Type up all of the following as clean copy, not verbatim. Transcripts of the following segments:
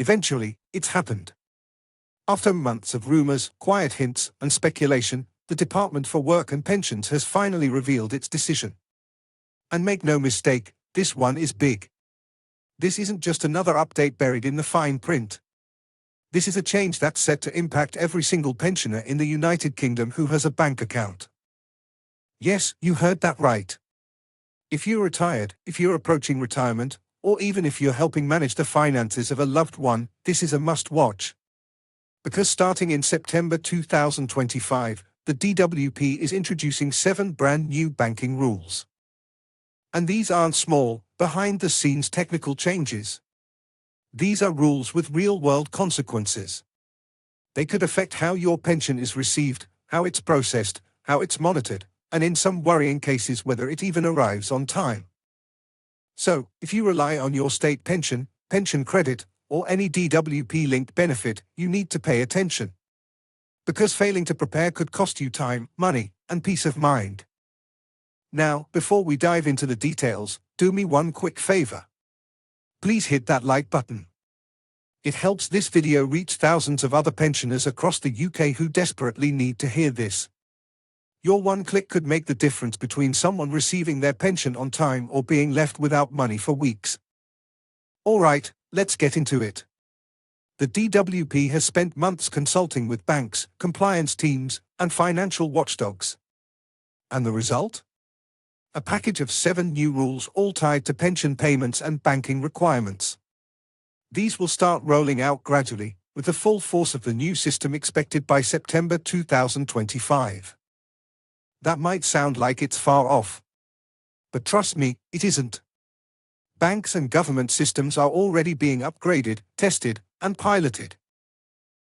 Eventually, it's happened. After months of rumors, quiet hints, and speculation, the Department for Work and Pensions has finally revealed its decision. And make no mistake, this one is big. This isn't just another update buried in the fine print. This is a change that's set to impact every single pensioner in the United Kingdom who has a bank account. Yes, you heard that right. If you're retired, if you're approaching retirement, or even if you're helping manage the finances of a loved one, this is a must-watch. Because starting in September 2025, the DWP is introducing 7 brand new banking rules. And these aren't small, behind-the-scenes technical changes. These are rules with real-world consequences. They could affect how your pension is received, how it's processed, how it's monitored, and in some worrying cases whether it even arrives on time. So, if you rely on your state pension, pension credit, or any DWP-linked benefit, you need to pay attention. Because failing to prepare could cost you time, money, and peace of mind. Now, before we dive into the details, do me one quick favor. Please hit that like button. It helps this video reach thousands of other pensioners across the UK who desperately need to hear this. Your one click could make the difference between someone receiving their pension on time or being left without money for weeks. Alright, let's get into it. The DWP has spent months consulting with banks, compliance teams, and financial watchdogs. And the result? A package of 7 new rules all tied to pension payments and banking requirements. These will start rolling out gradually, with the full force of the new system expected by September 2025. That might sound like it's far off. But trust me, it isn't. Banks and government systems are already being upgraded, tested, and piloted.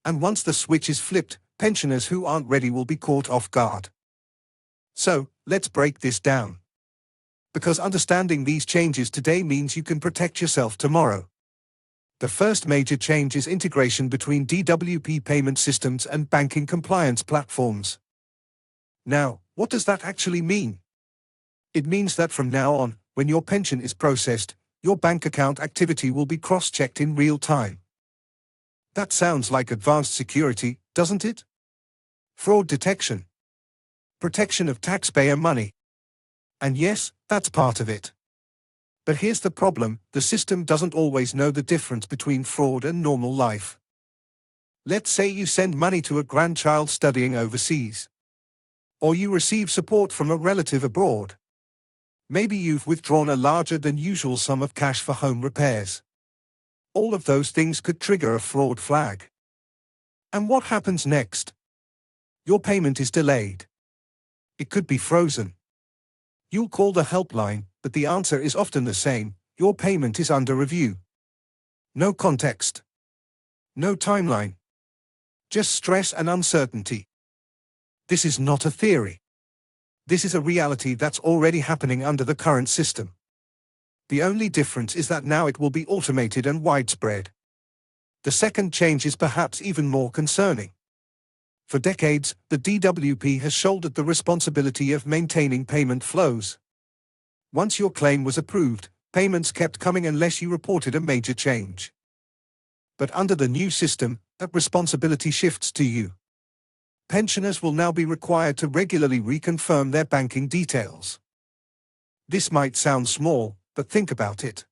And once the switch is flipped, pensioners who aren't ready will be caught off guard. So, let's break this down. Because understanding these changes today means you can protect yourself tomorrow. The first major change is integration between DWP payment systems and banking compliance platforms. Now, what does that actually mean? It means that from now on, when your pension is processed, your bank account activity will be cross-checked in real time. That sounds like advanced security, doesn't it? Fraud detection. Protection of taxpayer money. And yes, that's part of it. But here's the problem, the system doesn't always know the difference between fraud and normal life. Let's say you send money to a grandchild studying overseas. Or you receive support from a relative abroad. Maybe you've withdrawn a larger than usual sum of cash for home repairs. All of those things could trigger a fraud flag. And what happens next? Your payment is delayed. It could be frozen. You'll call the helpline, but the answer is often the same: your payment is under review. No context. No timeline. Just stress and uncertainty. This is not a theory. This is a reality that's already happening under the current system. The only difference is that now it will be automated and widespread. The second change is perhaps even more concerning. For decades, the DWP has shouldered the responsibility of maintaining payment flows. Once your claim was approved, payments kept coming unless you reported a major change. But under the new system, that responsibility shifts to you. Pensioners will now be required to regularly reconfirm their banking details. This might sound small, but think about it.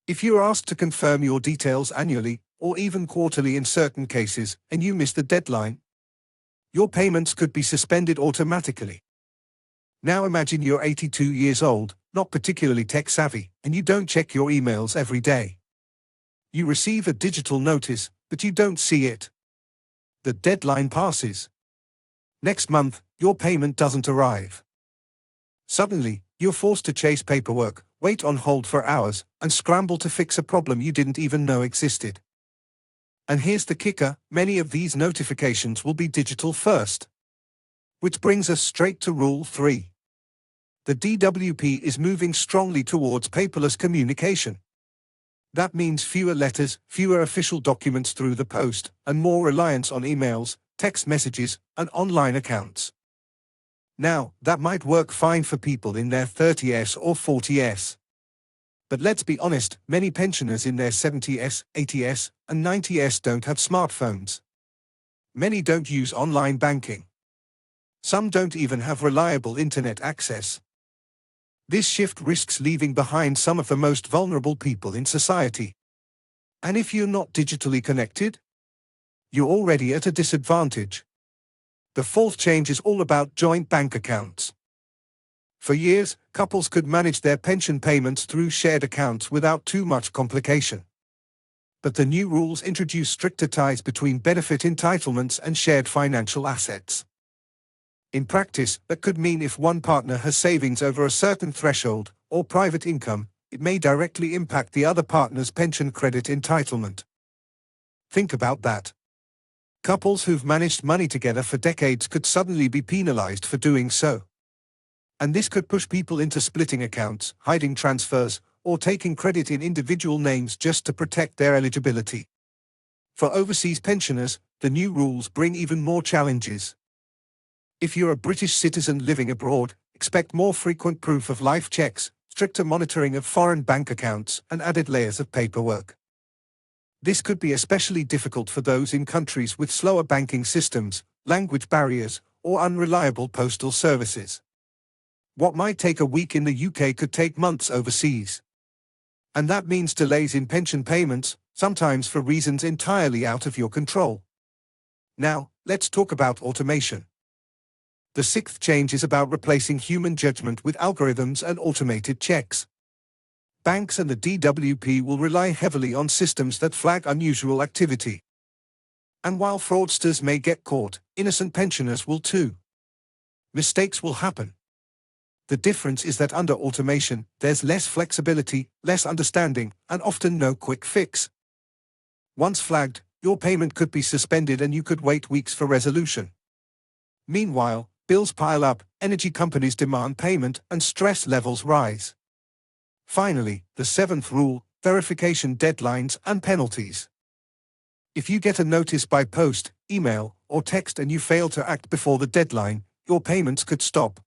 If you're asked to confirm your details annually, or even quarterly in certain cases, and you miss the deadline, your payments could be suspended automatically. Now imagine you're 82 years old, not particularly tech-savvy, and you don't check your emails every day. You receive a digital notice, but you don't see it. The deadline passes. Next month, your payment doesn't arrive. Suddenly, you're forced to chase paperwork, wait on hold for hours, and scramble to fix a problem you didn't even know existed. And here's the kicker, many of these notifications will be digital first. Which brings us straight to Rule 3. The DWP is moving strongly towards paperless communication. That means fewer letters, fewer official documents through the post, and more reliance on emails, text messages, and online accounts. Now, that might work fine for people in their 30s or 40s. But let's be honest, many pensioners in their 70s, 80s, and 90s don't have smartphones. Many don't use online banking. Some don't even have reliable internet access. This shift risks leaving behind some of the most vulnerable people in society. And if you're not digitally connected, you're already at a disadvantage. The fourth change is all about joint bank accounts. For years, couples could manage their pension payments through shared accounts without too much complication. But the new rules introduce stricter ties between benefit entitlements and shared financial assets. In practice, that could mean if one partner has savings over a certain threshold, or private income, it may directly impact the other partner's pension credit entitlement. Think about that. Couples who've managed money together for decades could suddenly be penalized for doing so. And this could push people into splitting accounts, hiding transfers, or taking credit in individual names just to protect their eligibility. For overseas pensioners, the new rules bring even more challenges. If you're a British citizen living abroad, expect more frequent proof of life checks, stricter monitoring of foreign bank accounts, and added layers of paperwork. This could be especially difficult for those in countries with slower banking systems, language barriers, or unreliable postal services. What might take a week in the UK could take months overseas. And that means delays in pension payments, sometimes for reasons entirely out of your control. Now, let's talk about automation. The sixth change is about replacing human judgment with algorithms and automated checks. Banks and the DWP will rely heavily on systems that flag unusual activity. And while fraudsters may get caught, innocent pensioners will too. Mistakes will happen. The difference is that under automation, there's less flexibility, less understanding, and often no quick fix. Once flagged, your payment could be suspended and you could wait weeks for resolution. Meanwhile, bills pile up, energy companies demand payment, and stress levels rise. Finally, the seventh rule, verification deadlines and penalties. If you get a notice by post, email, or text and you fail to act before the deadline, your payments could stop.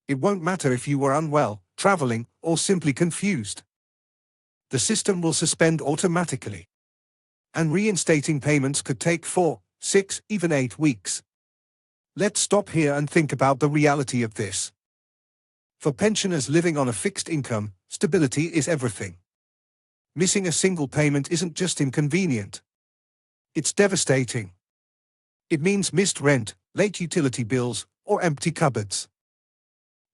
It won't matter if you were unwell, traveling, or simply confused. The system will suspend automatically. And reinstating payments could take 4, 6, even 8 weeks. Let's stop here and think about the reality of this. For pensioners living on a fixed income, stability is everything. Missing a single payment isn't just inconvenient. It's devastating. It means missed rent, late utility bills, or empty cupboards.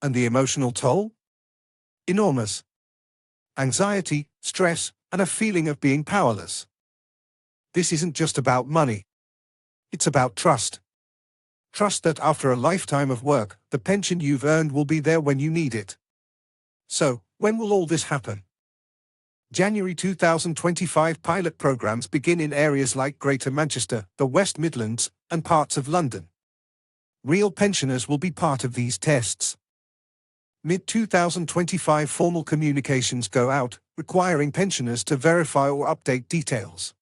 And the emotional toll? Enormous. Anxiety, stress, and a feeling of being powerless. This isn't just about money. It's about trust. Trust that after a lifetime of work, the pension you've earned will be there when you need it. So, when will all this happen? January 2025 pilot programs begin in areas like Greater Manchester, the West Midlands, and parts of London. Real pensioners will be part of these tests. Mid-2025 formal communications go out, requiring pensioners to verify or update details.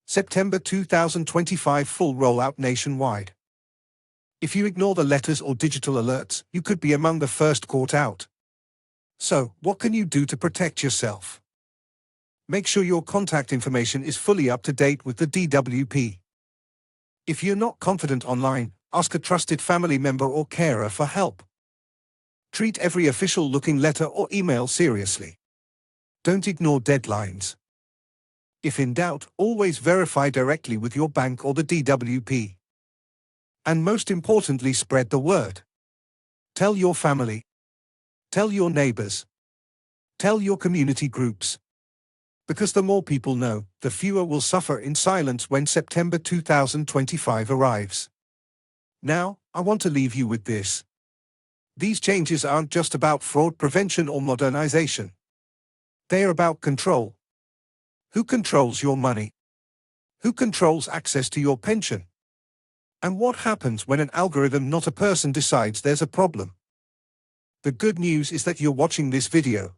September 2025 full rollout nationwide. If you ignore the letters or digital alerts, you could be among the first caught out. So, what can you do to protect yourself? Make sure your contact information is fully up to date with the DWP. If you're not confident online, ask a trusted family member or carer for help. Treat every official-looking letter or email seriously. Don't ignore deadlines. If in doubt, always verify directly with your bank or the DWP. And most importantly, spread the word. Tell your family. Tell your neighbors. Tell your community groups. Because the more people know, the fewer will suffer in silence when September 2025 arrives. Now, I want to leave you with this. These changes aren't just about fraud prevention or modernization. They are about control. Who controls your money? Who controls access to your pension? And what happens when an algorithm, not a person, decides there's a problem? The good news is that you're watching this video.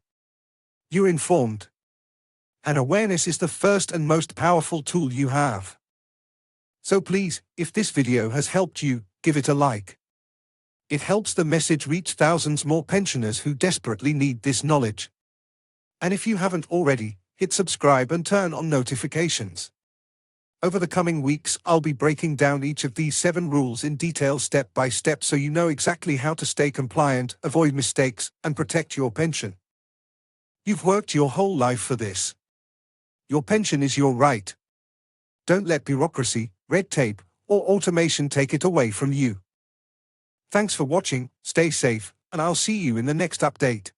You're informed. And awareness is the first and most powerful tool you have. So please, if this video has helped you, give it a like. It helps the message reach thousands more pensioners who desperately need this knowledge. And if you haven't already, hit subscribe and turn on notifications. Over the coming weeks, I'll be breaking down each of these 7 rules in detail step by step so you know exactly how to stay compliant, avoid mistakes, and protect your pension. You've worked your whole life for this. Your pension is your right. Don't let bureaucracy, red tape, or automation take it away from you. Thanks for watching, stay safe, and I'll see you in the next update.